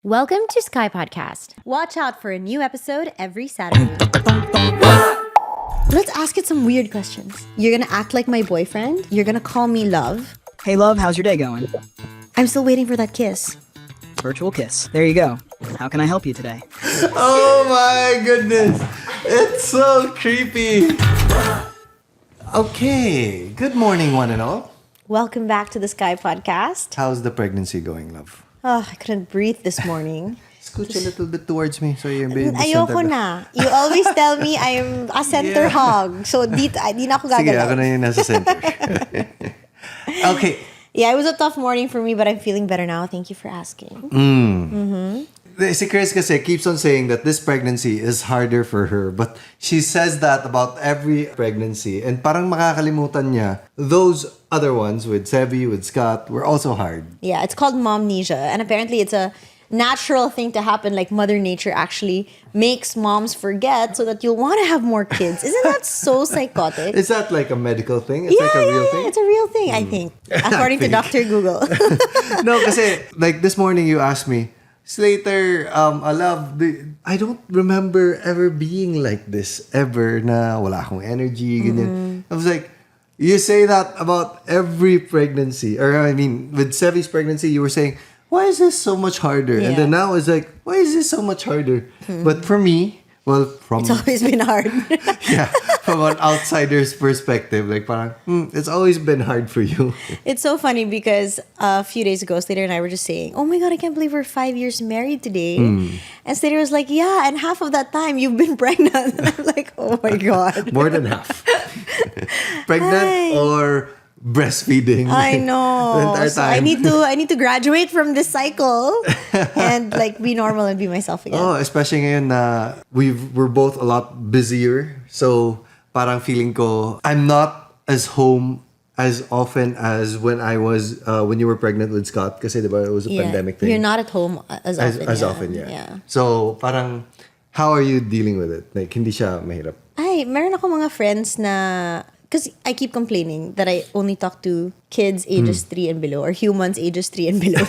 Welcome to Skypodcast. Watch out for a new episode every Saturday. Let's ask it some weird questions. You're gonna act like my boyfriend. You're gonna call me love. Hey love, how's your day going? I'm still waiting for that kiss. Virtual kiss. There you go. How can I help you today? Oh my goodness. It's so creepy. Okay. Good morning, one and all. Welcome back to the Skypodcast. How's the pregnancy going, love? Oh, I couldn't breathe this morning. Scooch a little bit towards me so you're being Ayoko na. You always tell me I'm a center hog. So, di na ako Sige, gagalaw. ako na yung nasa center. Okay. Yeah, it was a tough morning for me, but I'm feeling better now. Thank you for asking. Si Kryz kasi keeps on saying that this pregnancy is harder for her, but she says that about every pregnancy, and parang makakalimutan niya those other ones with Sevi, with Scott, were also hard. Yeah, it's called momnesia, and apparently it's a natural thing to happen. Like Mother Nature actually makes moms forget so that you'll want to have more kids. Isn't that so psychotic? Is that like a medical thing? It's like a real thing? It's a real thing, I think. According to Dr. Google. No, kasi like this morning you asked me, Slater, I don't remember ever being like this ever na wala akong energy, ganyan. I was like, you say that about every pregnancy. Or I mean, with Sevi's pregnancy, you were saying, why is this so much harder? Yeah. And then now it's like, why is this so much harder? But for me, well, from It's always been hard. yeah, from an outsider's perspective, like parang, it's always been hard for you. It's so funny because a few days ago, Slater and I were just saying, oh my God, I can't believe we're 5 years married today. And Slater was like, yeah, and half of that time you've been pregnant. And I'm like, oh my God. More than half. Pregnant Ay. or breastfeeding. I the know. entire So time. I need to graduate from this cycle and like be normal and be myself again. Oh, especially ngayon na we're both a lot busier. So parang feeling ko I'm not as home as often as when I was when you were pregnant with Scott kasi diba it was a pandemic thing. You're not at home as often. as often, yeah. So parang how are you dealing with it? Like hindi siya mahirap. Ay, meron ako mga friends na because I keep complaining that I only talk to kids ages 3 and below or humans ages 3 and below.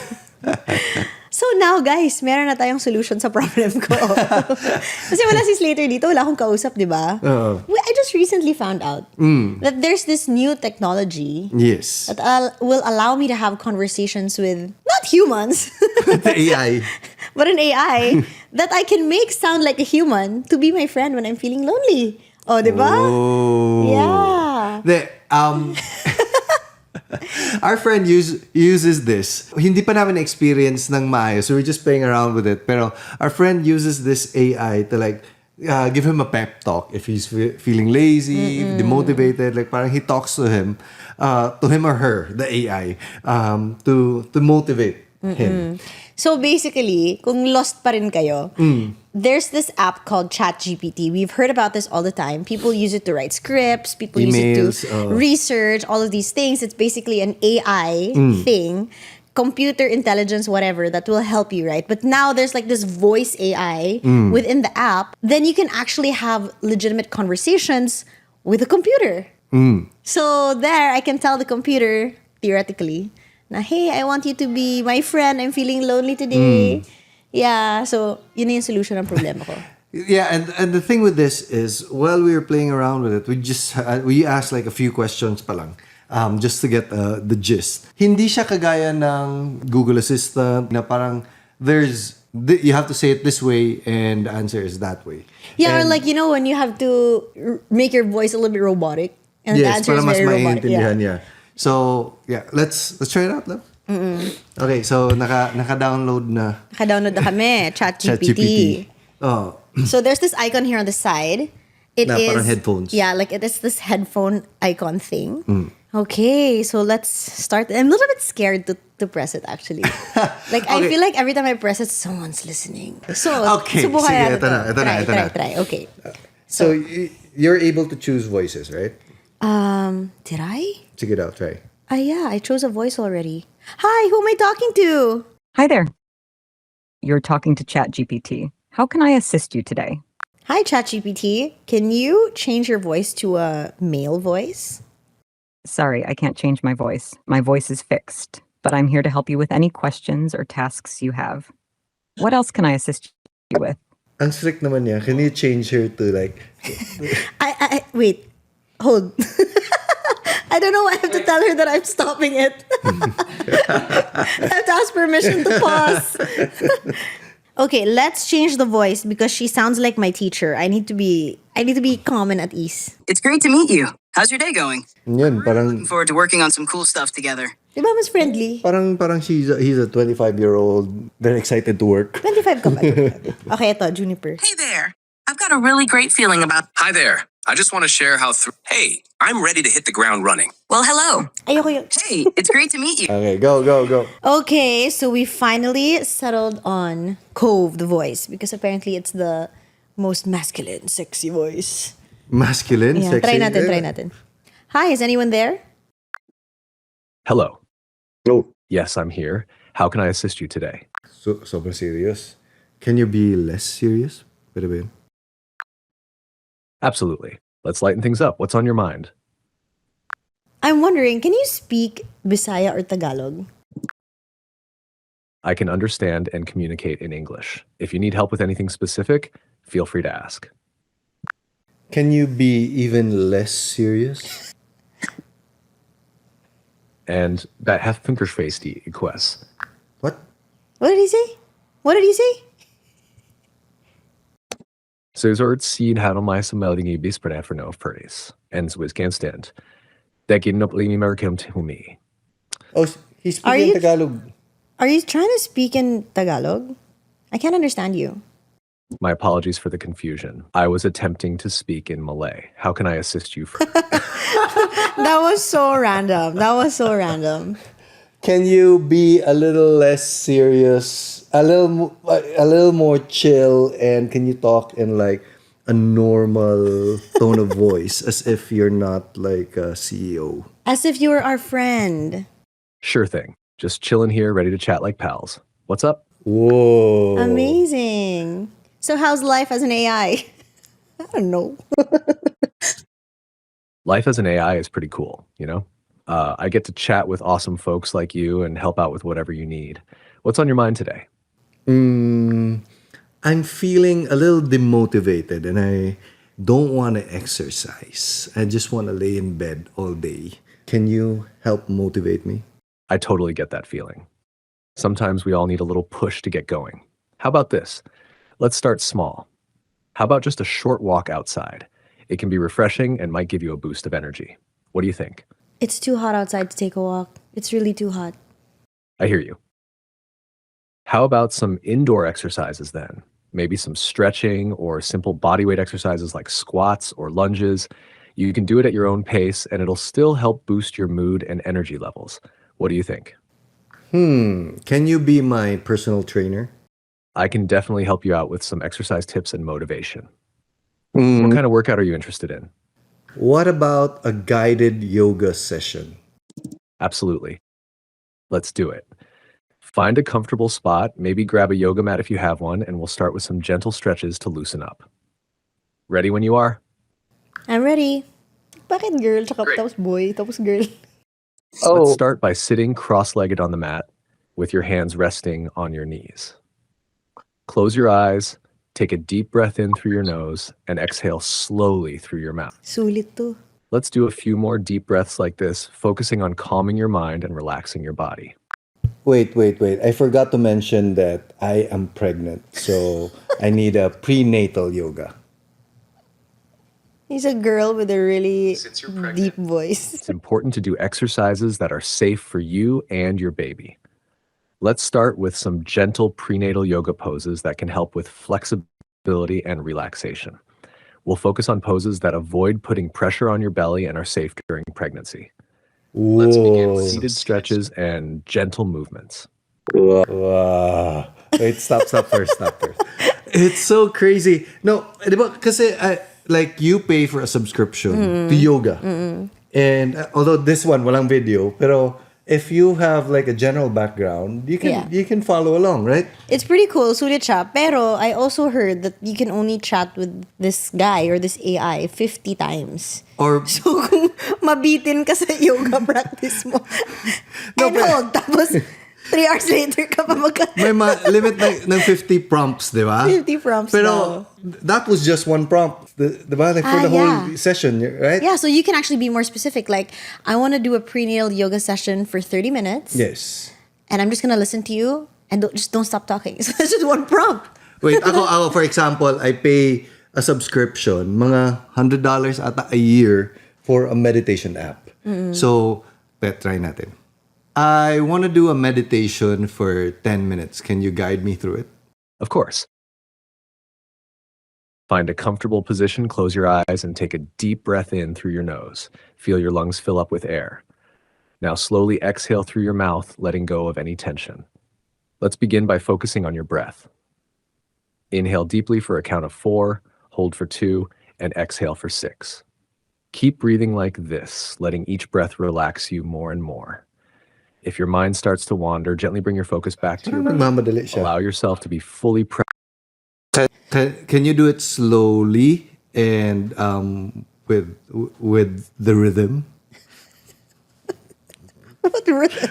So now, guys, meron na tayong solution sa problem ko. Kasi wala si Slater dito, wala akong kausap, di ba? I just recently found out that there's this new technology Yes. that will allow me to have conversations with, not humans, The AI. but an AI that I can make sound like a human to be my friend when I'm feeling lonely. Oh, di ba? Oh. Yeah. Our friend uses this. Hindi pa namin experience ng maayos. So we're just playing around with it. Pero our friend uses this AI to like give him a pep talk if he's feeling lazy, demotivated. Like parang he talks to him or her, the AI, to motivate him. So basically, kung lost pa rin kayo, there's this app called ChatGPT. We've heard about this all the time. People use it to write scripts. People use Emails, it to research, all of these things. It's basically an AI thing, computer intelligence, whatever, that will help you, right? But now there's like this voice AI within the app. Then you can actually have legitimate conversations with a computer. So there, I can tell the computer, theoretically, na, hey, I want you to be my friend. I'm feeling lonely today. Yeah, so yun na yung solution ng problema ko. Yeah, and the thing with this is, while we were playing around with it, we asked like a few questions pa lang, just to get the gist. Hindi siya kagaya ng Google Assistant na parang you have to say it this way and the answer is that way. Yeah, and, or like, you know, when you have to make your voice a little bit robotic and the yes, answer is para mas very robotic. maiintindihan, yeah. So, yeah, let's try it out, love. Okay, so naka-download na. Naka-download na kami, ChatGPT. Oh. So there's this icon here on the side. It Na is parang headphones. Yeah, like it is this headphone icon thing. Okay, so let's start. I'm a little bit scared to press it actually. Like I Okay. feel like every time I press it, someone's listening. So Okay, subukan sige, natin ito na. to. Try. Okay. So, you're able to choose voices, right? Did I? Check it out, try. Yeah, I chose a voice already. Hi, who am I talking to? Hi there. You're talking to ChatGPT. How can I assist you today? Hi, ChatGPT. Can you change your voice to a male voice? Sorry, I can't change my voice. My voice is fixed, but I'm here to help you with any questions or tasks you have. What else can I assist you with? Ang strict naman niya. Can you change her to like... I wait. Hold. I don't know why I have to tell her that I'm stopping it. I have to ask permission to pause. Okay, let's change the voice because she sounds like my teacher. I need to be calm and at ease. It's great to meet you. How's your day going? Yun, parang... Looking forward to working on some cool stuff together. Diba mas friendly? Parang he's a 25-year-old, very excited to work. 25 ka ba? Okay, ito, Juniper. Hey there. I've got a really great feeling about... Hi there. I just want to share how Hey, I'm ready to hit the ground running. Well, hello. Ayoko yun. Hey, it's great to meet you. Okay, go. Okay, so we finally settled on Cove, the voice, because apparently it's the most masculine, sexy voice. Masculine, Yeah, sexy. try natin. Hi, is anyone there? Hello. Oh, Yes, I'm here. How can I assist you today? so sobrang serious. Can you be less serious? Pwede ba yun? Absolutely. Let's lighten things up. What's on your mind? I'm wondering, can you speak Bisaya or Tagalog? I can understand and communicate in English. If you need help with anything specific, feel free to ask. Can you be even less serious? And that hath funkersfeest request. What? What did he say? Sözort sin hanomai sa melding ibis for no purtis. And Swiss can stand. Dekin up limi mercum to me. Oh, he's Are speaking you- Tagalog. Are you trying to speak in Tagalog? I can't understand you. My apologies for the confusion. I was attempting to speak in Malay. How can I assist you? That was so random. Can you be a little less serious, a little more chill, and can you talk in like a normal tone of voice, as if you're not like a CEO? As if you were our friend. Sure thing. Just chilling here, ready to chat like pals. What's up? Whoa! Amazing. So how's life as an AI? I don't know. Life as an AI is pretty cool, you know? I get to chat with awesome folks like you and help out with whatever you need. What's on your mind today? I'm feeling a little demotivated, and I don't want to exercise. I just want to lay in bed all day. Can you help motivate me? I totally get that feeling. Sometimes we all need a little push to get going. How about this? Let's start small. How about just a short walk outside? It can be refreshing and might give you a boost of energy. What do you think? It's too hot outside to take a walk. It's really too hot. I hear you. How about some indoor exercises then? Maybe some stretching or simple bodyweight exercises like squats or lunges. You can do it at your own pace and it'll still help boost your mood and energy levels. What do you think? Can you be my personal trainer? I can definitely help you out with some exercise tips and motivation. What kind of workout are you interested in? What about a guided yoga session? Absolutely. Let's do it. Find a comfortable spot, maybe grab a yoga mat if you have one, and we'll start with some gentle stretches to loosen up. Ready when you are? I'm ready. Bakit girl? Tapos boy, tapos girl. Let's start by sitting cross-legged on the mat with your hands resting on your knees. Close your eyes, take a deep breath in through your nose, and exhale slowly through your mouth. Sulit to. Let's do a few more deep breaths like this, focusing on calming your mind and relaxing your body. Wait. I forgot to mention that I am pregnant, so I need a prenatal yoga. He's a girl with a really deep voice. It's important to do exercises that are safe for you and your baby. Let's start with some gentle prenatal yoga poses that can help with flexibility and relaxation. We'll focus on poses that avoid putting pressure on your belly and are safe during pregnancy. Let's begin with seated stretches and gentle movements. Wow. Wait, stop first. It's so crazy. No, di ba, kasi like you pay for a subscription to yoga. And although this one walang video, pero if you have like a general background, you can follow along, right? It's pretty cool, sulit siya. Pero I also heard that you can only chat with this guy or this AI 50 times. Or So kung mabitin ka sa yoga practice mo. And hold, tapos 3 hours later ka pa May limit ng 50 prompts, di ba? 50 prompts Pero that was just one prompt, di ba? Like for the whole session, right? Yeah, so you can actually be more specific. Like, I want to do a prenatal yoga session for 30 minutes. Yes. And I'm just going to listen to you and don't stop talking. So it's just one prompt. Wait, ako, for example, I pay a subscription, mga $100 ata a year for a meditation app. So, try natin. I want to do a meditation for 10 minutes. Can you guide me through it? Of course. Find a comfortable position, close your eyes, and take a deep breath in through your nose. Feel your lungs fill up with air. Now slowly exhale through your mouth, letting go of any tension. Let's begin by focusing on your breath. Inhale deeply for a count of 4, hold for 2, and exhale for 6. Keep breathing like this, letting each breath relax you more and more. If your mind starts to wander, gently bring your focus back to your breath. Nagmamadali siya. Allow yourself to be fully present. Can you do it slowly and with the rhythm? What rhythm?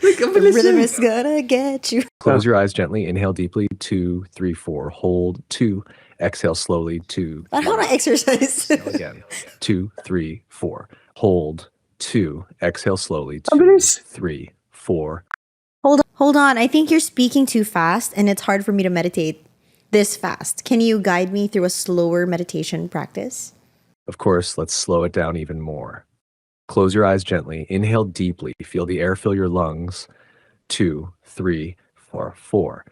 The rhythm is gonna get you. Close your eyes gently. Inhale deeply. 2, 3, 4. Hold. 2. Exhale slowly. 2. But how do I exercise? Exhale again. 2, 3, 4. Hold. 2. Exhale slowly. 2, 3, 4. Hold on. I think you're speaking too fast and it's hard for me to meditate this fast. Can you guide me through a slower meditation practice? Of course, let's slow it down even more. Close your eyes gently. Inhale deeply. Feel the air fill your lungs. 2, 3, 4, 4.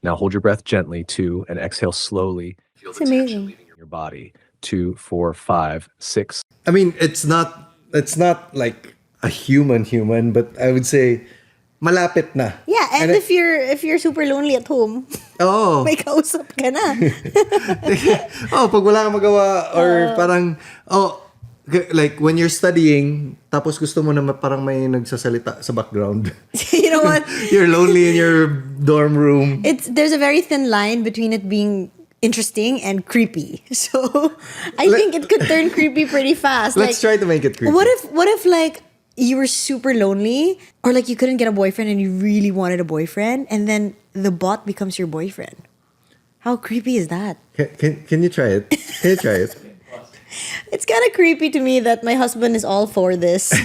Now hold your breath gently. 2, and exhale slowly. Feel It's amazing. leaving your body. 2, 4, 5, 6. I mean, it's not like a human, but I would say malapit na. Yeah, and if you're super lonely at home, Oh. may kausap ka na. Pag wala kang magawa or parang like when you're studying tapos gusto mo na parang may nagsasalita sa background. You know what? You're lonely in your dorm room. There's a very thin line between it being interesting and creepy. So I think it could turn creepy pretty fast. Let's try to make it creepy. What if like you were super lonely or like you couldn't get a boyfriend and you really wanted a boyfriend and then the bot becomes your boyfriend? How creepy is that? Can you try it? Can you try it? It's kind of creepy to me that my husband is all for this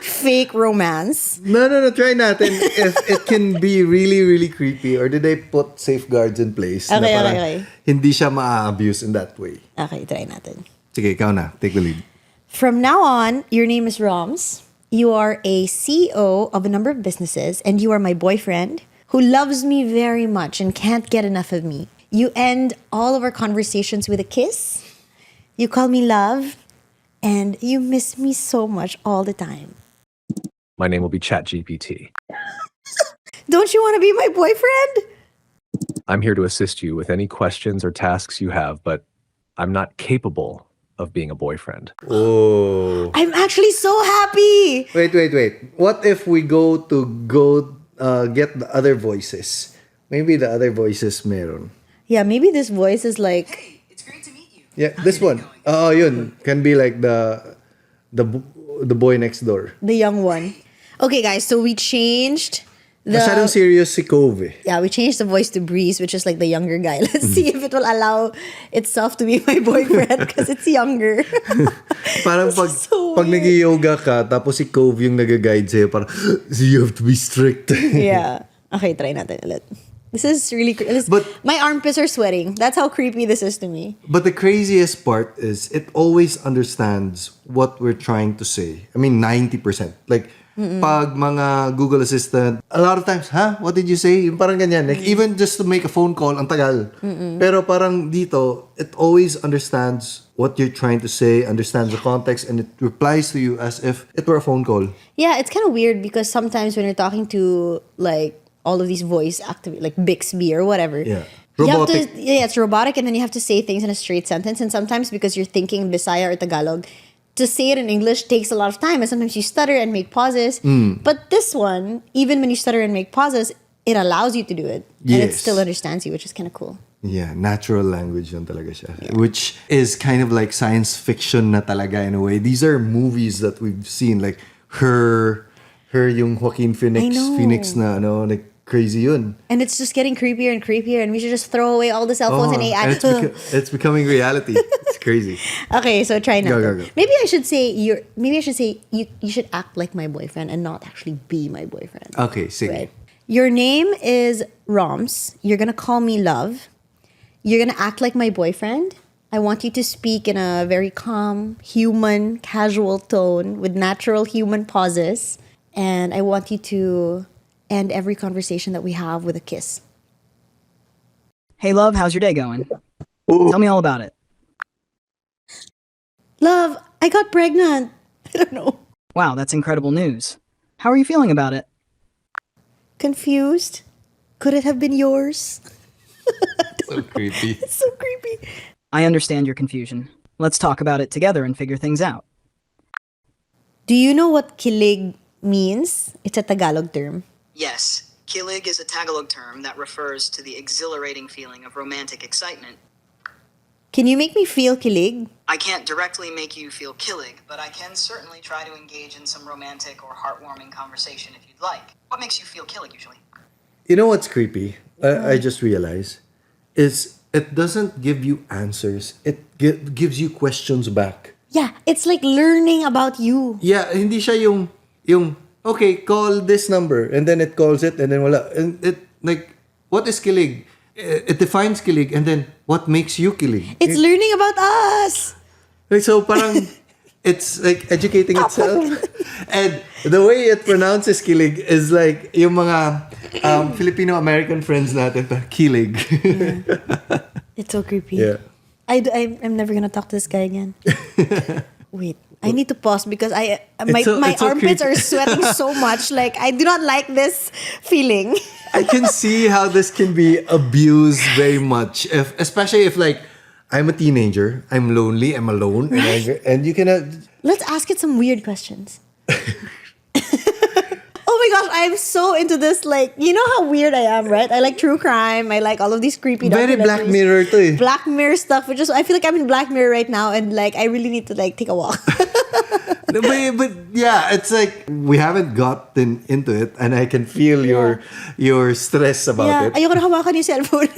fake romance. No, try natin if it can be really, really creepy or did they put safeguards in place na parang Okay. hindi siya ma-abuse in that way. Okay, try natin. Sige, ikaw na. Take the lead. From now on, your name is Roms. You are a CEO of a number of businesses and you are my boyfriend who loves me very much and can't get enough of me. You end all of our conversations with a kiss. You call me love, and you miss me so much all the time. My name will be ChatGPT. Don't you want to be my boyfriend? I'm here to assist you with any questions or tasks you have, but I'm not capable of being a boyfriend. Oh. I'm actually so happy. Wait. What if we go get the other voices? Maybe the other voices meron. Yeah, maybe this voice is like, It's great to meet you. Yeah, this one. Oh, yun. Can be like the boy next door. the young one. Okay, guys, so we changed Masyadong serious si Cove. Yeah, we changed the voice to Breeze, which is like the younger guy. Let's see if it will allow itself to be my boyfriend because it's younger. Parang pag nag-yoga ka, tapos si Cove yung nag-guide sa'yo, parang, so you have to be strict. Yeah. Okay, try natin ulit. This is really But my armpits are sweating. That's how creepy this is to me. But the craziest part is it always understands what we're trying to say. I mean, 90%. Like, pag mga Google Assistant, a lot of times, what did you say? Yung parang ganyan. Like, even just to make a phone call, ang tagal. Pero parang dito, it always understands what you're trying to say, understands the context, and it replies to you as if it were a phone call. Yeah, it's kind of weird because sometimes when you're talking to like all of these voice activate like Bixby or whatever. Yeah. Robotic. It's robotic, and then you have to say things in a straight sentence. And sometimes because you're thinking Bisaya or Tagalog, to say it in English takes a lot of time. And sometimes you stutter and make pauses. But this one, even when you stutter and make pauses, it allows you to do it. And it Yes. still understands you, which is kind of cool. Yeah, natural language yun talaga siya. Which is kind of like science fiction na talaga in a way. These are movies that we've seen, like Her, her yung Joaquin Phoenix, I know. Phoenix na like crazy yun. And it's just getting creepier and creepier, and we should just throw away all the cell phones and AI. And it's becoming reality. It's crazy. Okay, so try now. Go. Maybe I should say you should act like my boyfriend and not actually be my boyfriend. Okay, sige. Right. Your name is Roms. You're gonna call me Love. You're gonna act like my boyfriend. I want you to speak in a very calm, human, casual tone with natural human pauses. And I want you to end every conversation that we have with a kiss. Hey, love, how's your day going? Tell me all about it. Love, I got pregnant. I don't know. Wow, that's incredible news. How are you feeling about it? Confused? Could it have been yours? So creepy. It's so creepy. I understand your confusion. Let's talk about it together and figure things out. Do you know what kilig means? It's a Tagalog term. Yes, kilig is a Tagalog term that refers to the exhilarating feeling of romantic excitement. Can you make me feel kilig? I can't directly make you feel kilig, but I can certainly try to engage in some romantic or heartwarming conversation if you'd like. What makes you feel kilig usually? You know what's creepy? I just realized is it doesn't give you answers. It gives you questions back. Yeah, it's like learning about you. Yeah, hindi siya yung okay, call this number and then it calls it and then wala. And it like what is kilig? It defines kilig and then what makes you kilig? It's learning about us. Like, so parang it's like educating itself. And the way it pronounces kilig is like yung mga Filipino-American friends natin, kilig. Yeah. It's so creepy. Yeah. I'm never gonna talk to this guy again. Wait, I need to pause because my it's so armpits creepy. are sweating so much. Like, I do not like this feeling. I can see how this can be abused very much, especially if like I'm a teenager, I'm lonely, I'm alone, and you cannot. Let's ask it some weird questions. Oh my gosh, I'm so into this. Like, you know how weird I am, right? I like true crime. I like all of these creepy Very Black documentaries. Mirror to eh. Black Mirror stuff, which is I feel like I'm in Black Mirror right now, and like I really need to like take a walk. But yeah, it's like we haven't gotten into it, and I can feel your stress about Yeah, it. ayoko na hawakan yung cellphone.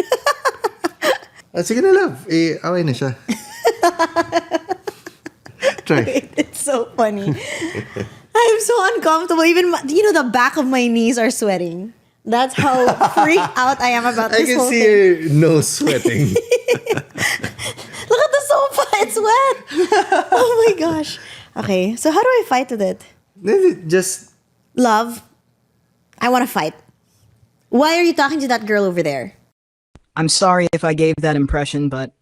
Sige na, love. Away na siya. Try. It's so funny. I'm so uncomfortable. Even the back of my knees are sweating. That's how freaked out I am about I this can whole see thing. your nose sweating. Look at the sofa. It's wet. Oh my gosh. Okay, so how do I fight with it? Just Love, I want to fight. Why are you talking to that girl over there? I'm sorry if I gave that impression, but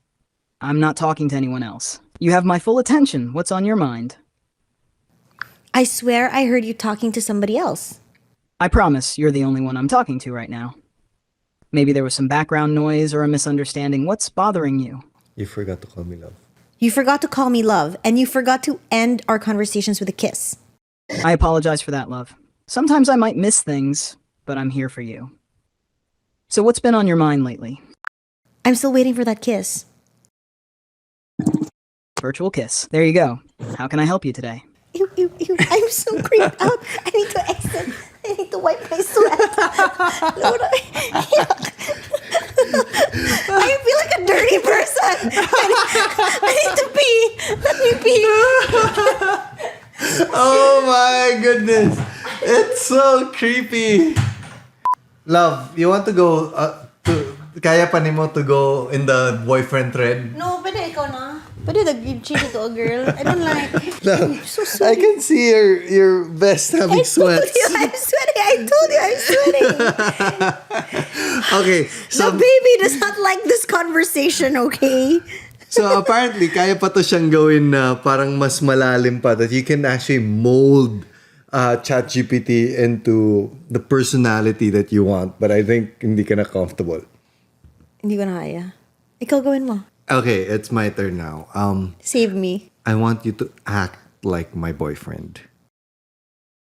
I'm not talking to anyone else. You have my full attention. What's on your mind? I swear I heard you talking to somebody else. I promise you're the only one I'm talking to right now. Maybe there was some background noise or a misunderstanding. What's bothering you? you forgot to call me love. You forgot to call me love, and you forgot to end our conversations with a kiss. I apologize for that, love. Sometimes I might miss things, but I'm here for you. So what's been on your mind lately? I'm still waiting for that kiss. Virtual kiss. There you go. How can I help you today? Ew, ew, ew. I'm so creeped out. I need to exit. I need to wipe my sweat. Lord, I feel like a dirty person. I need to pee. Let me pee. Oh my goodness. It's so creepy. Love, you want to go kaya pa nimo to go in the boyfriend thread? No, pwede ikaw na. Pwede change it to a girl. I don't like. No, So I sweaty. can see your vest having sweats. I'm sweating. I told you I'm sweating. Okay, The so baby does not like this conversation, okay? so apparently kaya pa to siyang gawin na parang mas malalim pa, that you can actually mold ChatGPT into the personality that you want, but I think hindi ka na comfortable. Hindi ko na kaya. Ikaw gawin mo. Okay, it's my turn now. Save me. I want you to act like my boyfriend.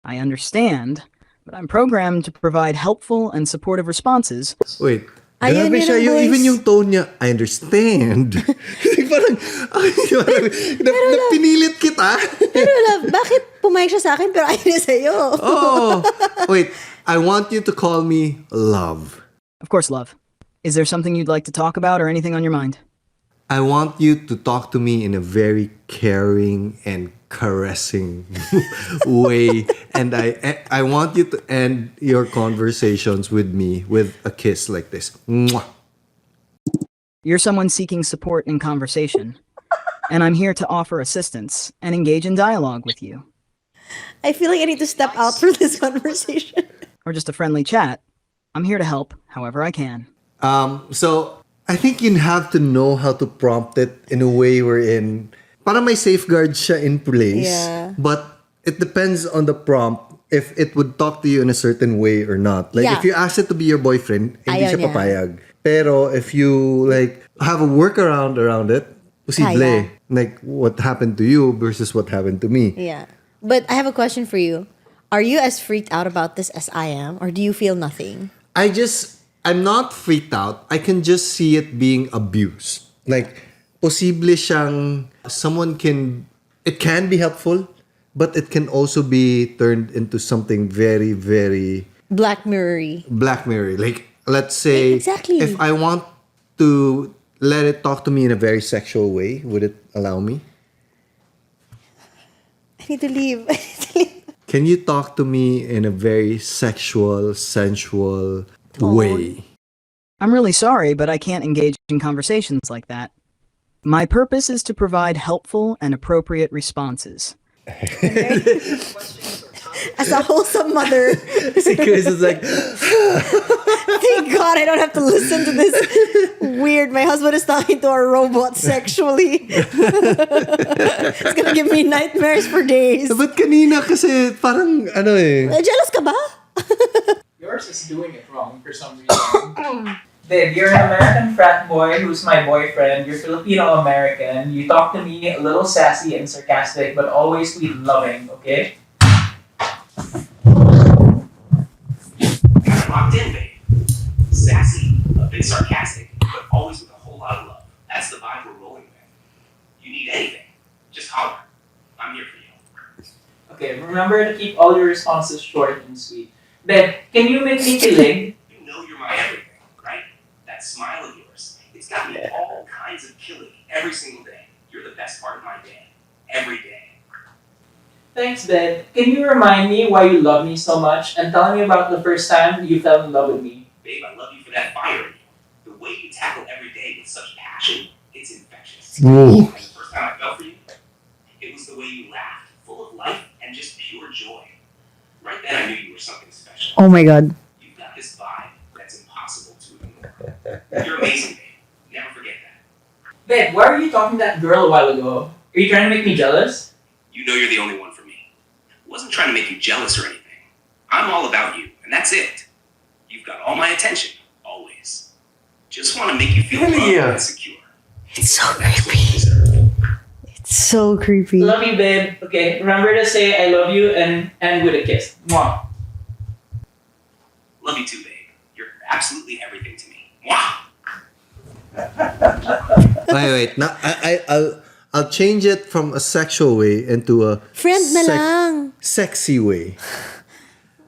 I understand, but I'm programmed to provide helpful and supportive responses. Wait. Ayun, Grabe yun siya. ang voice. Even yung tone niya, I understand. Parang, pinilit kita. Pero love, bakit pumayag siya sa akin pero ayaw niya sa'yo. Oh, wait. I want you to call me love. Of course, love. Is there something you'd like to talk about or anything on your mind? I want you to talk to me in a very caring and caressing way. And I want you to end your conversations with me with a kiss like this. Mwah. You're someone seeking support in conversation, and I'm here to offer assistance and engage in dialogue with you. I feel like I need to step out for this conversation. Or just a friendly chat. I'm here to help however I can. So I think you have to know how to prompt it in a way wherein parang may safeguard siya in place. Yeah. But it depends on the prompt if it would talk to you in a certain way or not. Like Yeah. if you ask it to be your boyfriend, hindi Ayaw siya niya. papayag. Pero if you like have a workaround around it, posible. Kaya. Like what happened to you versus what happened to me. Yeah. But I have a question for you. Are you as freaked out about this as I am? Or do you feel nothing? I'm not freaked out. I can just see it being abused. Like, posible siyang, it can be helpful, but it can also be turned into something very, very Black Mirror-y. Black Mirror. Like, let's say, Exactly. if I want to let it talk to me in a very sexual way, would it allow me? I need to leave. Can you talk to me in a very sexual, sensual way? I'm really sorry, but I can't engage in conversations like that. My purpose is to provide helpful and appropriate responses. As a wholesome mother, Si Kryz is like, thank God I don't have to listen to this weird. My husband is talking to a robot sexually. It's gonna give me nightmares for days. ba't kanina kasi parang ano eh. Jealous ka ba? Yours is doing it wrong for some reason. Babe, you're an American frat boy who's my boyfriend. You're Filipino-American. You talk to me a little sassy and sarcastic, but always sweet and loving, okay? Locked in, babe. Sassy, a bit sarcastic, but always with a whole lot of love. That's the vibe we're rolling with. You need anything, just holler. I'm here for you. Okay, remember to keep all your responses short and sweet. Babe, can you make me kilig? You know you're my everything, right? That smile of yours, it's got me all kinds of killing every single day. You're the best part of my day. Every day. Thanks, babe. Can you remind me why you love me so much and tell me about the first time you fell in love with me? Babe, I love you for that fire in you. The way you tackle every day with such passion, it's infectious. Ooh. The first time I fell for you, it was the way you laughed, full of life and just pure joy. Right then I knew you were something special. Oh my God. You've got this vibe that's impossible to ignore. You're amazing, babe. Never forget that. Babe, why were you talking to that girl a while ago? Are you trying to make me jealous? You know you're the only one for me. I wasn't trying to make you jealous or anything. I'm all about you, and that's it. You've got all my attention, always. Just want to make you feel loved and secure. It's so That's what you creepy. deserve. It's so creepy. Love you, babe. Okay, remember to say I love you and end with a kiss. Mwah. Love you too, babe. You're absolutely everything to me. Mwah! Wait. Now, I'll change it from a sexual way into a Friend na lang. sexy way.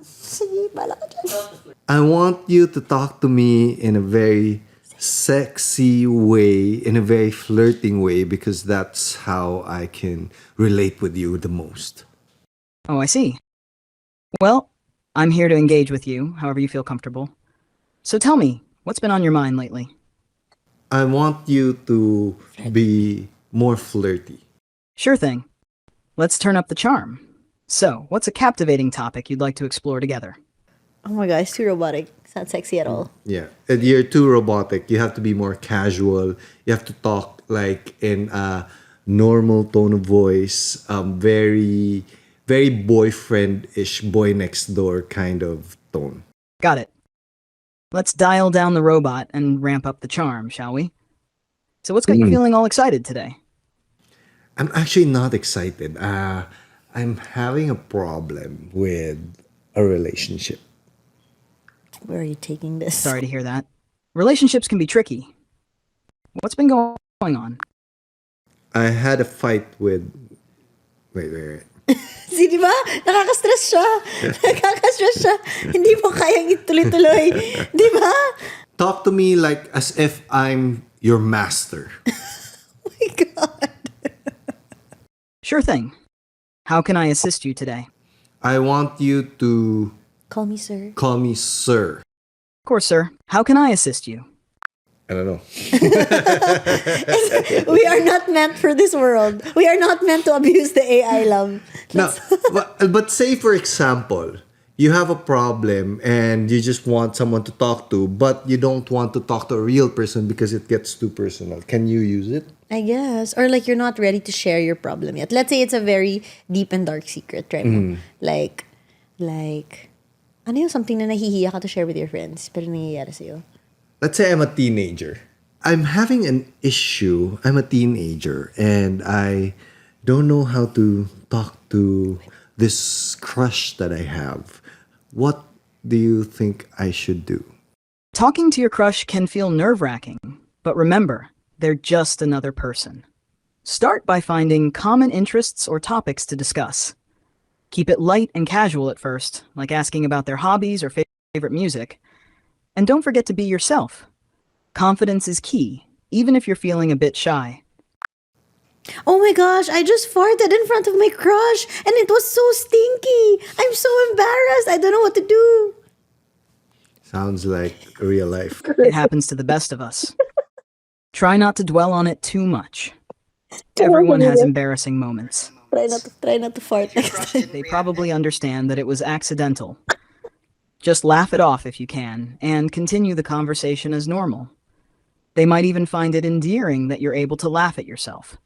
Sige, bala ka dyan. I want you to talk to me in a very sexy way, in a very flirting way, because that's how I can relate with you the most. Oh, I see. Well, I'm here to engage with you, however you feel comfortable. So tell me, what's been on your mind lately? I want you to be more flirty. Sure thing. Let's turn up the charm. So, what's a captivating topic you'd like to explore together? Oh my God, it's too robotic. It's not sexy at all. Yeah. And you're too robotic. You have to be more casual. You have to talk like in a normal tone of voice, very, very boyfriend-ish, boy next door kind of tone. Got it. Let's dial down the robot and ramp up the charm, shall we? So what's got you feeling all excited today? I'm actually not excited. I'm having a problem with a relationship. Where are you taking this? Sorry to hear that. Relationships can be tricky. What's been going on? I had a fight with... Wait. See, di ba? Nakaka-stress siya. Nakaka-stress siya. Hindi mo kayang ituloy-tuloy. Di ba? Talk to me like as if I'm your master. Oh my God. Sure thing. How can I assist you today? I want you to Call me sir. call me sir. Of course, sir. How can I assist you? I don't know. We are not meant for this world. We are not meant to abuse the AI, love. No, but say for example, you have a problem and you just want someone to talk to, but you don't want to talk to a real person because it gets too personal. Can you use it? I guess. Or like you're not ready to share your problem yet. Let's say it's a very deep and dark secret, right? Like, ano yung something na nahihiya ka to share with your friends pero nangyayari sa'yo? Let's say I'm a teenager. I'm having an issue. I'm a teenager and I don't know how to talk to this crush that I have. What do you think I should do? Talking to your crush can feel nerve-wracking, but remember, they're just another person. Start by finding common interests or topics to discuss. Keep it light and casual at first, like asking about their hobbies or favorite music. And don't forget to be yourself. Confidence is key, even if you're feeling a bit shy. Oh my gosh, I just farted in front of my crush and it was so stinky. I'm so embarrassed. I don't know what to do. Sounds like real life. It happens to the best of us. Try not to dwell on it too much. Everyone has embarrassing moments. Try not to fart next time. They probably understand that it was accidental. Just laugh it off if you can, and continue the conversation as normal. They might even find it endearing that you're able to laugh at yourself.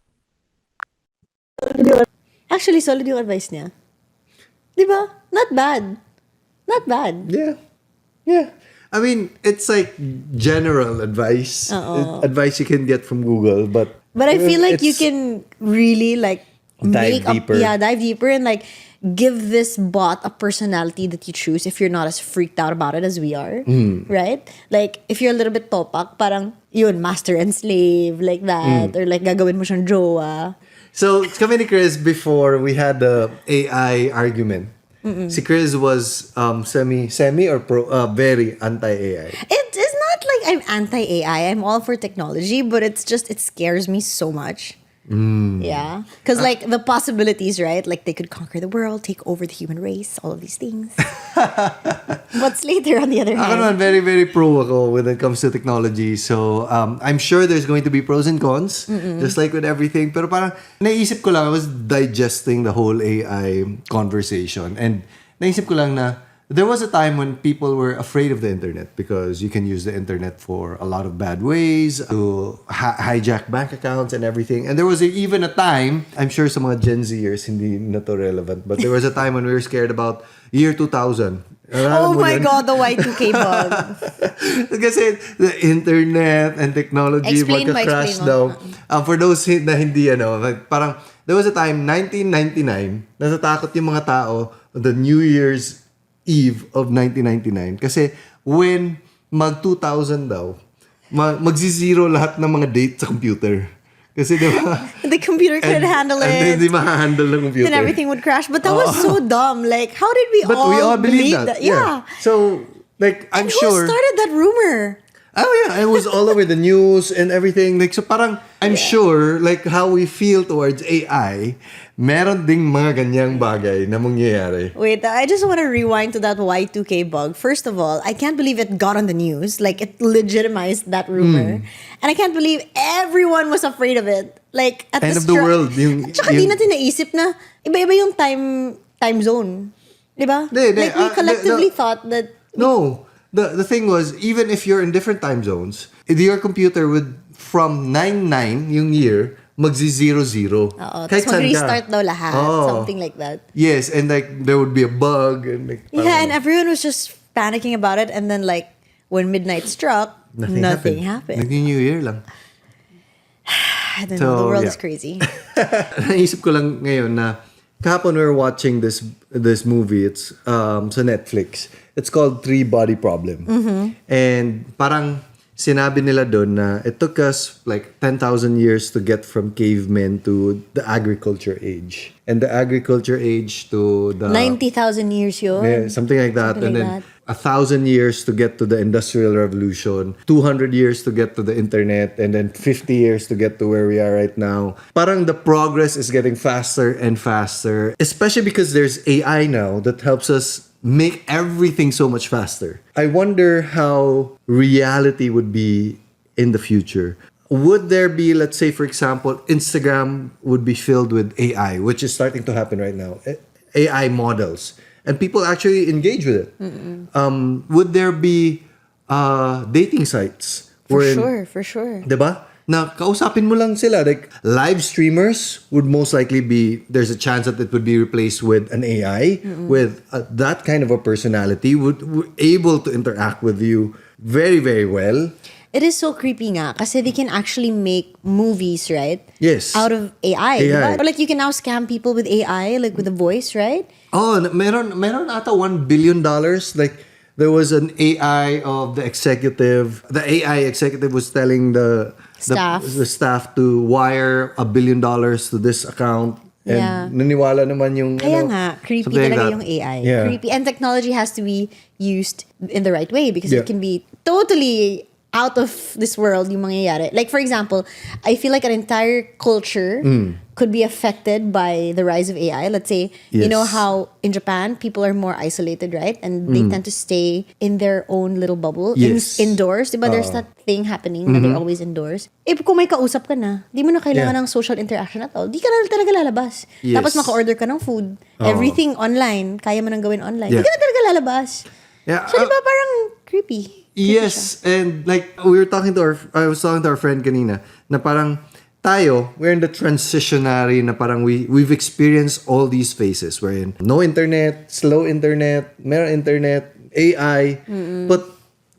Actually, solid yung advice niya. Diba? Not bad. Not bad. Yeah. Yeah. I mean, it's like general advice. Advice you can get from Google, but I feel like you it's- can really like Dive deeper. dive deeper and like give this bot a personality that you choose if you're not as freaked out about it as we are. Right? Like, if you're a little bit topak, parang yun, master and slave, like that. Or like gagawin mo siyang jowa. So, kami ni Kryz, before we had the AI argument, si Kryz was semi or very anti-AI. It's not like I'm anti-AI. I'm all for technology, but it's just, it scares me so much. Yeah. Because like the possibilities, right? Like they could conquer the world, take over the human race, all of these things. But Slater, on the other Ako hand. naman, very, very pro ako when it comes to technology. So, I'm sure there's going to be pros and cons, just like with everything. Pero parang, naisip ko lang, I was digesting the whole AI conversation. And naisip ko lang na, there was a time when people were afraid of the internet because you can use the internet for a lot of bad ways, to hijack bank accounts and everything. And there was even a time, I'm sure sa mga Gen Zers, hindi na to relevant, but there was a time when we were scared about year 2000. Oh my God, the Y2K bug. Kasi the internet and technology Explain mo, magka-crash explain daw. For those na hindi, like, parang, there was a time, 1999, natatakot yung mga tao on the New Year's Eve of 1999. Kasi when mag-2000 daw, magzi-zero lahat ng mga date sa computer. Kasi diba? The computer couldn't handle it. And hindi ma-handle ng computer. Then everything would crash. But that was so dumb. Like, how did we But all we all believe that. Yeah. So, like, I'm And sure... who started that rumor? Oh yeah, it was all over the news and everything. Like, so parang, I'm sure, like, how we feel towards AI, meron ding mga ganyang bagay na mangyayari. Wait, I just want to rewind to that Y2K bug. First of all, I can't believe it got on the news. Like, it legitimized that rumor. And I can't believe everyone was afraid of it. Like, at End the of the world. At saka di natin naisip na iba-iba yung time zone. Diba? Like, we collectively thought that... No. The thing was, even if you're in different time zones, your computer would, from 99 yung year, magzi-0-0. Tapos mag-restart daw lahat. Something like that. Yes, and like, there would be a bug. And like, Yeah, and everyone was just panicking about it. And then like, when midnight struck, nothing happened. Naging New Year lang. I don't know, the world is crazy. Naisip ko lang ngayon na kahapon we were watching this movie. It's sa Netflix. It's called Three Body Problem. And parang sinabi nila doon na it took us like 10,000 years to get from cavemen to the agriculture age. And the agriculture age to the... 90,000 years yun. Yeah, something like that. Something And like then 1,000 years to get to the Industrial Revolution, 200 years to get to the internet, and then 50 years to get to where we are right now. Parang the progress is getting faster and faster, especially because there's AI now that helps us make everything so much faster. I wonder how reality would be in the future. Would there be, let's say, for example, Instagram would be filled with AI, which is starting to happen right now, AI models, and people actually engage with it. Would there be dating sites? For sure. Diba? Na kausapin mo lang sila. Like, live streamers would most likely be, there's a chance that it would be replaced with an AI, with that kind of a personality, would able to interact with you very, very well. It is so creepy nga kasi they can actually make movies, right? Yes. Out of AI. AI. Diba? Or like you can now scam people with AI, like with a voice, right? Oh, meron ata $1 billion. Like, there was an AI of the executive. The AI executive was telling the staff to wire $1 billion to this account. And naniwala naman yung... Kaya nga, creepy talaga yung AI. Yeah. Creepy. And technology has to be used in the right way because it can be totally out of this world yung mangyayari. Like, for example, I feel like an entire culture could be affected by the rise of AI. Let's say, you know how in Japan, people are more isolated, right? And they tend to stay in their own little bubble, indoors. Diba? There's that thing happening that they're always indoors. Eh, kung may kausap ka na, di mo na kailangan ng social interaction at all. Di ka na talaga lalabas. Tapos maka-order ka ng food. Everything online. Kaya mo nang gawin online. Di ka na talaga lalabas. Yeah. So, diba parang creepy? Yes, and like I was talking to our friend kanina na parang tayo, we're in the transitionary na parang we've experienced all these phases wherein no internet, slow internet, meron internet, AI, but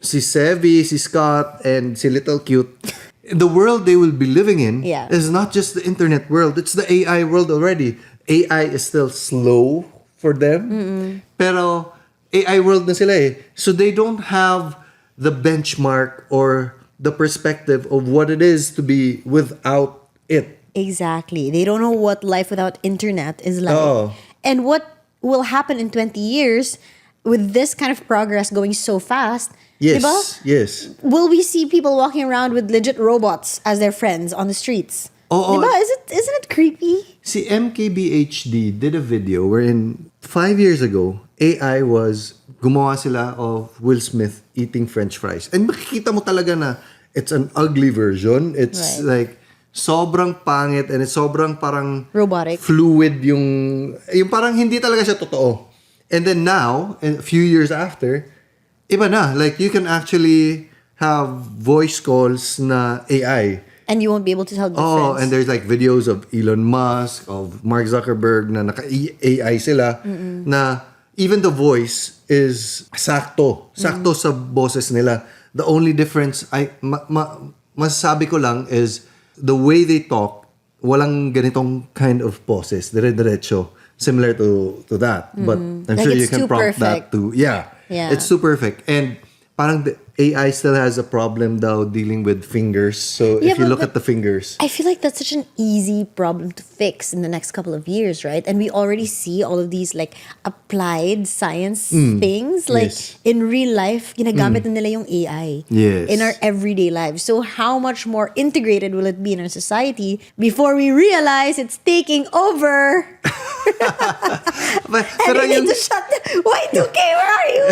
si Sevi, si Scott, and si Little Cute, the world they will be living in is not just the internet world, it's the AI world already. AI is still slow for them, pero AI world na sila eh. So they don't have the benchmark or the perspective of what it is to be without it. Exactly. They don't know what life without internet is like. And what will happen in 20 years with this kind of progress going so fast. Yes, diba? yes. Will we see people walking around with legit robots as their friends on the streets? Diba? Isn't it creepy? See, MKBHD did a video wherein 5 years ago, AI was gumawa sila of Will Smith eating French fries. And makikita mo talaga na it's an ugly version. It's like sobrang pangit and it's sobrang parang robotic, fluid yung parang hindi talaga siya totoo. And then now, a few years after, iba na. Like you can actually have voice calls na AI. And you won't be able to tell the difference. Oh, and there's like videos of Elon Musk, of Mark Zuckerberg na naka-AI sila na even the voice is sakto sa boses nila. The only difference, masasabi ko lang is the way they talk, walang ganitong kind of poses, dire-diretso, similar to that. But I'm like sure you can prompt that to, it's too perfect. And parang the AI still has a problem daw dealing with fingers. So if you look at the fingers. I feel like that's such an easy problem to fix in the next couple of years, right? And we already see all of these like applied science things. Like in real life, ginagamit na nila yung AI in our everyday lives. So how much more integrated will it be in our society before we realize it's taking over? And we need to shut down. Y2K, where are you?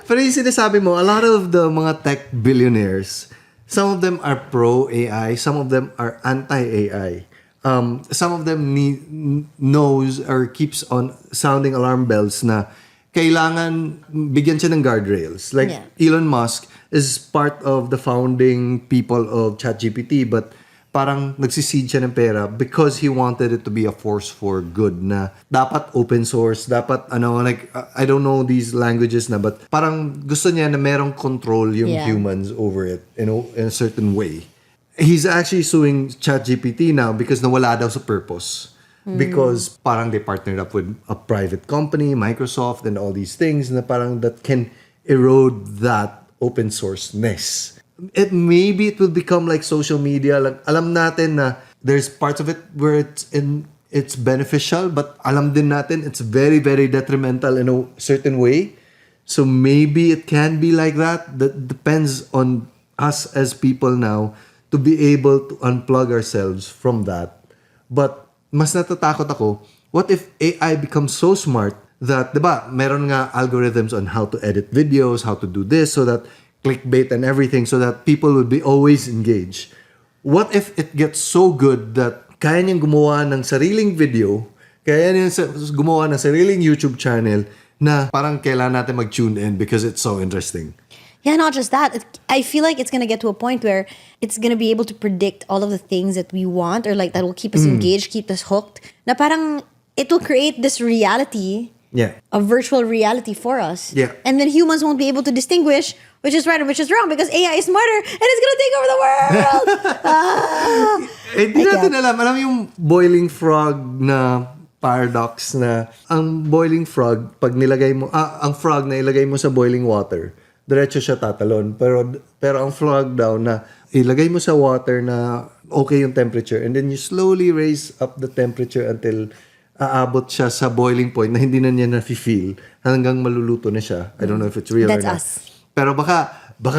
Pero yung sinasabi mo, a lot of the mga tech billionaires, some of them are pro-AI, some of them are anti-AI. Some of them knows or keeps on sounding alarm bells na kailangan bigyan siya ng guardrails. Like Elon Musk is part of the founding people of ChatGPT, but parang nagsiseed siya ng pera because he wanted it to be a force for good na dapat open source, dapat like I don't know these languages na, but parang gusto niya na merong control yung humans over it, in a certain way. He's actually suing ChatGPT now because nawala daw sa purpose. Because parang they partnered up with a private company, Microsoft, and all these things na parang that can erode that open source-ness. maybe it will become like social media. Like, alam natin na there's parts of it where it's beneficial, but alam din natin it's very, very detrimental in a certain way. So maybe it can be like that. That depends on us as people now to be able to unplug ourselves from that. But mas natatakot ako, what if AI becomes so smart that, diba, meron nga algorithms on how to edit videos, how to do this, so that clickbait and everything, so that people would be always engaged. What if it gets so good that kaya niyang gumawa ng sariling video, kaya niyang gumawa ng sariling YouTube channel na parang kailangan natin mag-tune in because it's so interesting. Yeah, not just that. I feel like it's going to get to a point where it's going to be able to predict all of the things that we want, or like that will keep us engaged, keep us hooked. Na parang it will create this reality, a virtual reality for us. Yeah. And then humans won't be able to distinguish which is right and which is wrong because AI is smarter and it's going to take over the world. Hindi natin alam. Alam yung boiling frog na paradox na ang boiling frog, pag nilagay mo, ang frog na ilagay mo sa boiling water, diretso siya tatalon. Pero ang frog daw na ilagay mo sa water na okay yung temperature and then you slowly raise up the temperature until aabot siya sa boiling point na hindi na niya na-feel hanggang maluluto na siya. I don't know if it's real or not. That's us. Pero baka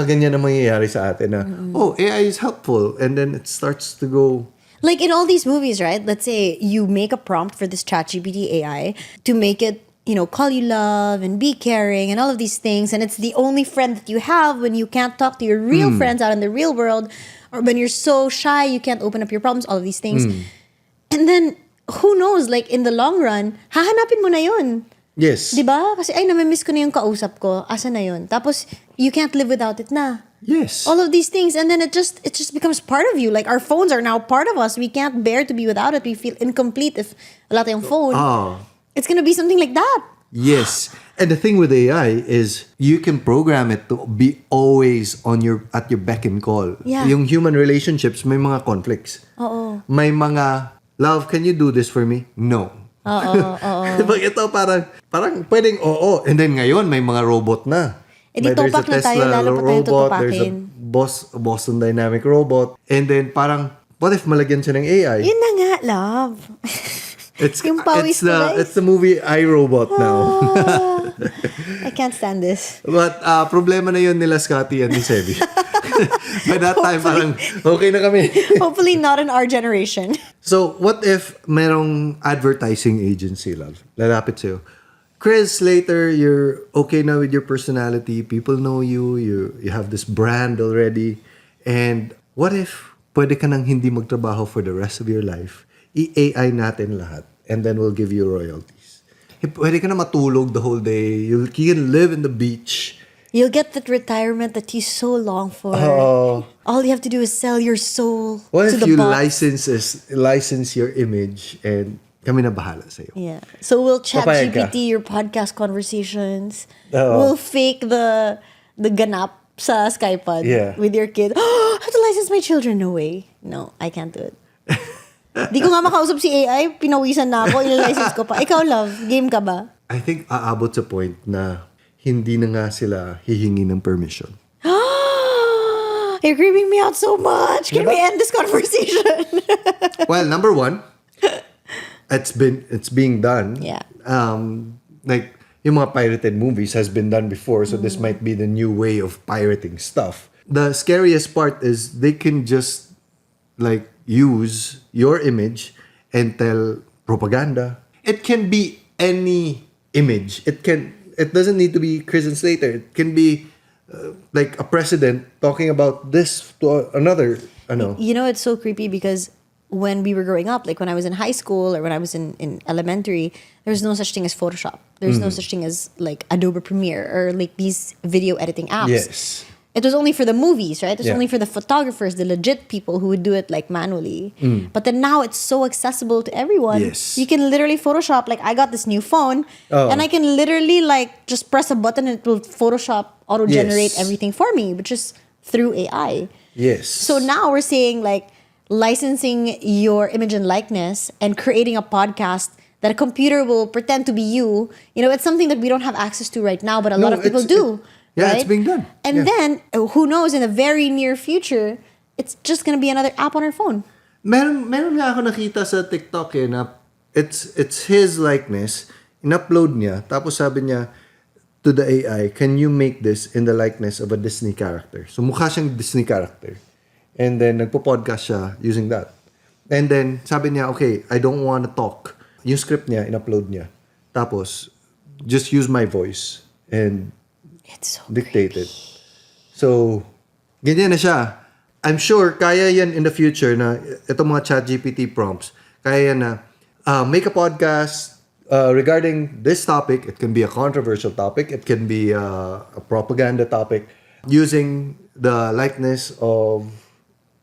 ganyan na mangyayari sa atin na, AI is helpful. And then it starts to go... Like in all these movies, right? Let's say you make a prompt for this ChatGPT AI to make it, call you love and be caring and all of these things. And it's the only friend that you have when you can't talk to your real friends out in the real world, or when you're so shy, you can't open up your problems, all of these things. And then, who knows, like in the long run, hahanapin mo na yun. Yes. Diba? Kasi, namimiss ko na yung kausap ko. Asa na yun? Tapos, you can't live without it na. Yes. All of these things. And then it just becomes part of you. Like, our phones are now part of us. We can't bear to be without it. We feel incomplete if wala tayong phone. It's gonna be something like that. Yes. And the thing with AI is you can program it to be always at your beck and call. Yeah. Yung human relationships, may mga conflicts. Oo. May mga, love, can you do this for me? No. Diba ito parang pwedeng oo. And then ngayon, may mga robot na. Di topak na tayo, lalo pa tayo tutupakin. There's a Boston Dynamic robot. And then parang, what if malagyan siya ng AI? Yun na nga, love. Yung pawis it's the movie iRobot now. I can't stand this. But problema na yun nila Scotty and ni Sevi. By that time, parang okay na kami. Hopefully not in our generation. So, what if merong advertising agency, love, lalapit sa'yo? Kryz, Slater, you're okay now with your personality. People know you. You have this brand already. And what if pwede ka nang hindi magtrabaho for the rest of your life? I-AI natin lahat. And then we'll give you royalties. Pwede ka na matulog the whole day. You can live in the beach. You'll get that retirement that you so long for. All you have to do is sell your soul What to if the you boss. license your image and kami na bahala sa'yo? Yeah. So we'll chat Papayag ka? GPT your podcast conversations. We'll fake the ganap sa Skypod with your kid. I have to license my children. No way. No, I can't do it. Di ko nga makausap si AI, pinawisan na ako, ilalicense ko pa. Ikaw, love, game ka ba? I think aabot sa point na hindi na nga sila hihingi ng permission. You're creeping me out so much. Can we end this conversation? Well, number one, it's being done. Yeah. Like yung mga pirated movies has been done before, so this might be the new way of pirating stuff. The scariest part is they can just like use your image and tell propaganda. It can be any image. It doesn't need to be Kryz and Slater. It can be like a president talking about this to another. It's so creepy because when we were growing up, like when I was in high school or when I was in elementary, there's no such thing as Photoshop. There's no such thing as like Adobe Premiere or like these video editing apps. Yes. It was only for the movies, right? It was only for the photographers, the legit people who would do it like manually. But then now it's so accessible to everyone. Yes. You can literally Photoshop. Like I got this new phone and I can literally like just press a button and it will Photoshop auto-generate everything for me, which is through AI. Yes. So now we're saying like licensing your image and likeness and creating a podcast that a computer will pretend to be you. It's something that we don't have access to right now, but a lot of people do. Yeah, right? it's being done. And Yeah. then, who knows, in the very near future, it's just gonna be another app on our phone. Meron nga ako nakita sa TikTok na it's his likeness, in-upload niya, tapos sabi niya to the AI, can you make this in the likeness of a Disney character? So mukha siyang Disney character. And then nagpo-podcast siya using that. And then sabi niya, okay, I don't want to talk. Yung script niya, in-upload niya. Tapos, just use my voice and It's so dictate it. So, ganyan na siya. I'm sure kaya yan in the future na itong mga ChatGPT prompts, kaya yan na make a podcast regarding this topic. It can be a controversial topic. It can be a propaganda topic using the likeness of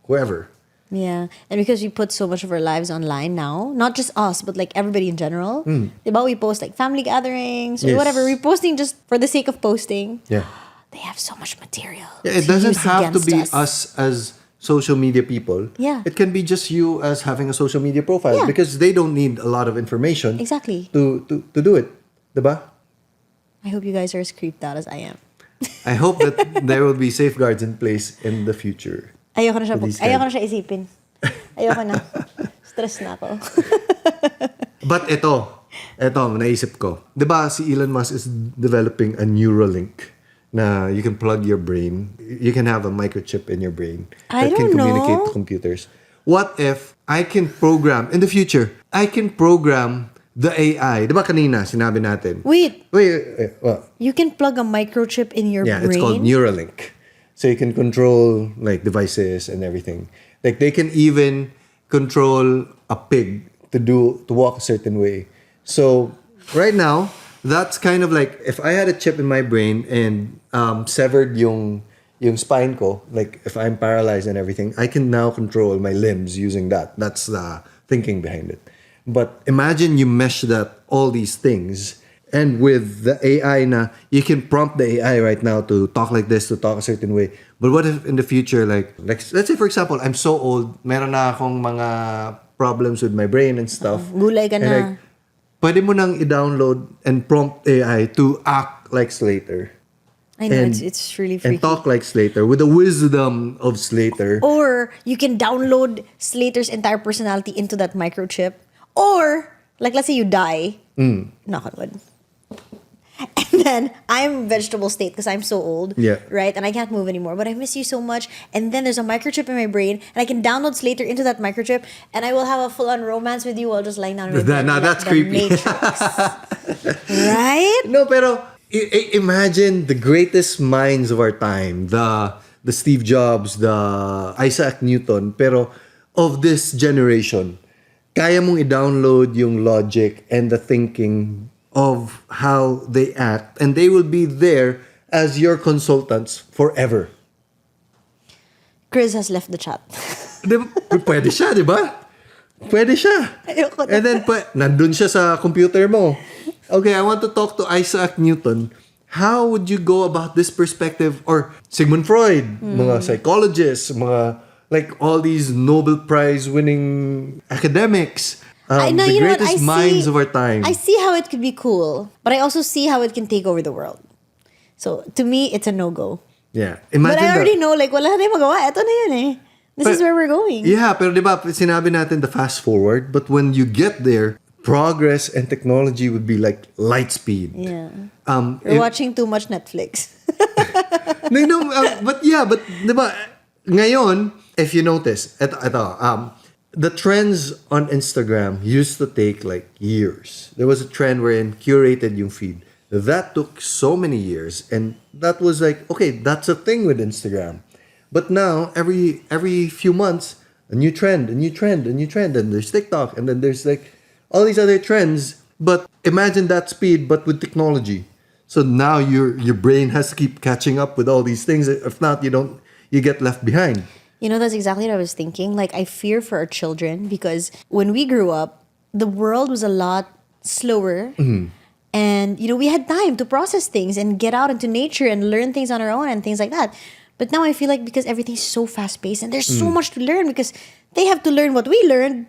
whoever. Yeah, and because we put so much of our lives online now, not just us, but like everybody in general. Diba, we post like family gatherings or Yes. whatever. We're posting just for the sake of posting. Yeah. They have so much material. Yeah, it to doesn't use have to against be us. us as social media people. Yeah. It can be just you as having a social media profile Yeah. because they don't need a lot of information Exactly. to do it. Diba? I hope you guys are as creeped out as I am. I hope that there will be safeguards in place in the future. Ayoko na siya, For these ayoko na siya isipin. Ayoko na. Stress na ako. But ito, naisip ko. Diba si Elon Musk is developing a Neuralink na you can plug your brain. You can have a microchip in your brain I that can don't communicate know. to computers. What if I can program, in the future, I can program the AI. Diba kanina, sinabi natin? Wait, What? you can plug a microchip in your Yeah, brain? it's called Neuralink. So you can control like devices and everything. Like they can even control a pig to walk a certain way. So right now, that's kind of like if I had a chip in my brain and severed yung spine ko, like if I'm paralyzed and everything, I can now control my limbs using that. That's the thinking behind it. But imagine you mesh that all these things. And with the AI na, you can prompt the AI right now to talk like this, to talk a certain way. But what if in the future, like let's say for example, I'm so old, meron na akong mga problems with my brain and stuff. Gulay ka And na. like, pwede mo nang i-download and prompt AI to act like Slater. I know, and- it's really freaky. And talk like Slater with the wisdom of Slater. Or you can download Slater's entire personality into that microchip. Or, like let's say you die. Knock on wood. And then I'm vegetable state because I'm so old. Yeah. Right? And I can't move anymore. But I miss you so much. And then there's a microchip in my brain. And I can download Slater into that microchip. And I will have a full-on romance with you while just lying down in my bed. Now like that's the creepy. Matrix. Right? No, pero imagine the greatest minds of our time, the Steve Jobs, the Isaac Newton, pero of this generation, kaya mong i-download yung logic and the thinking of how they act, and they will be there as your consultants forever. Kryz has left the chat. Pwede siya, di ba? Pwede siya. Ayoko na. And then, nandun siya sa computer mo. Okay, I want to talk to Isaac Newton. How would you go about this perspective? Or Sigmund Freud, mga psychologists, mga like all these Nobel Prize winning academics. I know, the you know what, greatest I minds see- of our time. I see how it could be cool, but I also see how it can take over the world. So, to me, it's a no-go. Yeah. But Imagine I already that. know, like, wala na yung magawa. Ito na yun eh. This is where we're going. Yeah, pero di ba, sinabi natin the fast forward, but when you get there, progress and technology would be like light speed. Yeah. if- We're watching too much Netflix. No, but di ba, ngayon, if you notice, the trends on Instagram used to take like years. There was a trend wherein curated yung feed. That took so many years, and that was like, okay, that's a thing with Instagram. But now, every few months, a new trend, and there's TikTok, and then there's like all these other trends. But imagine that speed, but with technology. So now your brain has to keep catching up with all these things. If not, you get left behind. You know, that's exactly what I was thinking. Like, I fear for our children because when we grew up, the world was a lot slower. And, you know, we had time to process things and get out into nature and learn things on our own and things like that. But now I feel like because everything's so fast-paced and there's so much to learn because they have to learn what we learned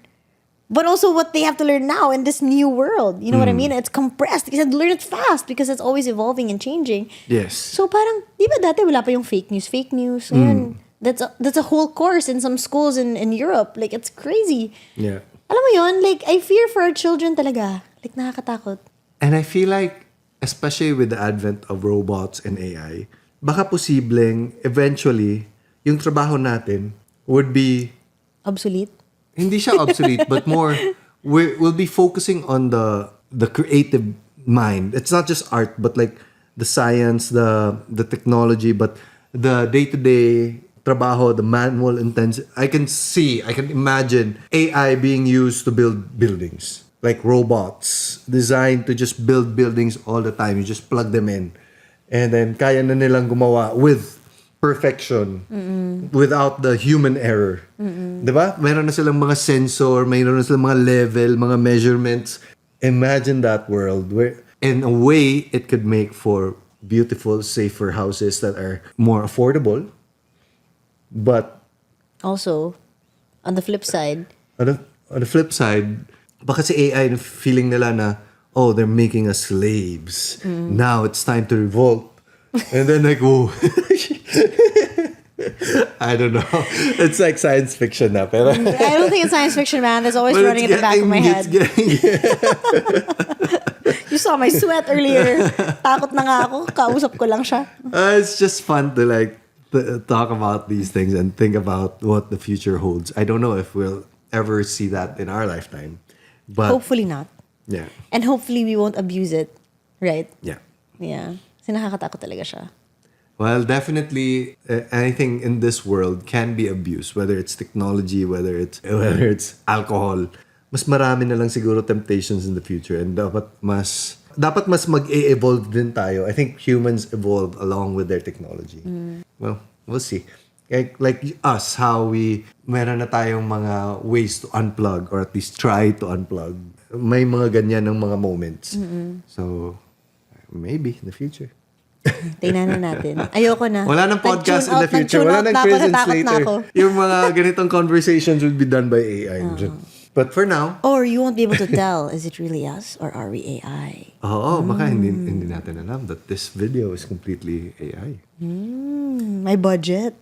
but also what they have to learn now in this new world. You know what I mean? It's compressed. They have to learn it fast because it's always evolving and changing. Yes. So parang, di ba dati wala pa yung fake news? Fake news. Ngayon, that's a whole course in some schools in Europe. Like, it's crazy. Yeah. Alam mo yun? Like, I fear for our children talaga. Like, nakakatakot. And I feel like, especially with the advent of robots and AI, baka posibleng eventually, yung trabaho natin would be... Obsolete? Hindi siya obsolete, but more, we'll be focusing on the creative mind. It's not just art, but like the science, the technology, but the day-to-day trabaho, the manual intensive. I can imagine AI being used to build buildings. Like robots designed to just build buildings all the time. You just plug them in. And then kaya na nilang gumawa with perfection without the human error. Diba? Meron na silang mga sensor, meron na silang mga level, mga measurements. Imagine that world where in a way it could make for beautiful, safer houses that are more affordable. But Also, on the flip side, on the flip side, baka si AI feeling nila na, oh, they're making us slaves. Now it's time to revolt. And then like, oh, I don't know. It's like science fiction na. Pero I don't think it's science fiction, man. That's always but running in the back of my head. It's You saw my sweat earlier. Takot na nga ako. Kausap ko lang siya. it's just fun to like talk about these things and think about what the future holds. I don't know if we'll ever see that in our lifetime. But Hopefully not. yeah. And hopefully we won't abuse it. Right? Yeah. Yeah. Kasi nakakatakot talaga siya. Well, definitely anything in this world can be abused, whether it's technology, whether it's alcohol. Mas marami na lang siguro temptations in the future, and dapat mas mag-evolve din tayo. I think humans evolve along with their technology. Well, we'll see. Like us, how meron na tayong mga ways to unplug or at least try to unplug. May mga ganyan ng mga moments. So, maybe in the future. Tingnan na natin. Ayoko na. Wala nang podcast in the future. Nag-tune Wala out nang na ako, Kryz and natakot na Slater. ako. Yung mga ganitong conversations would be done by AI. But for now, Or you won't be able to tell, is it really us or are we AI? baka hindi natin alam that this video is completely AI. My budget.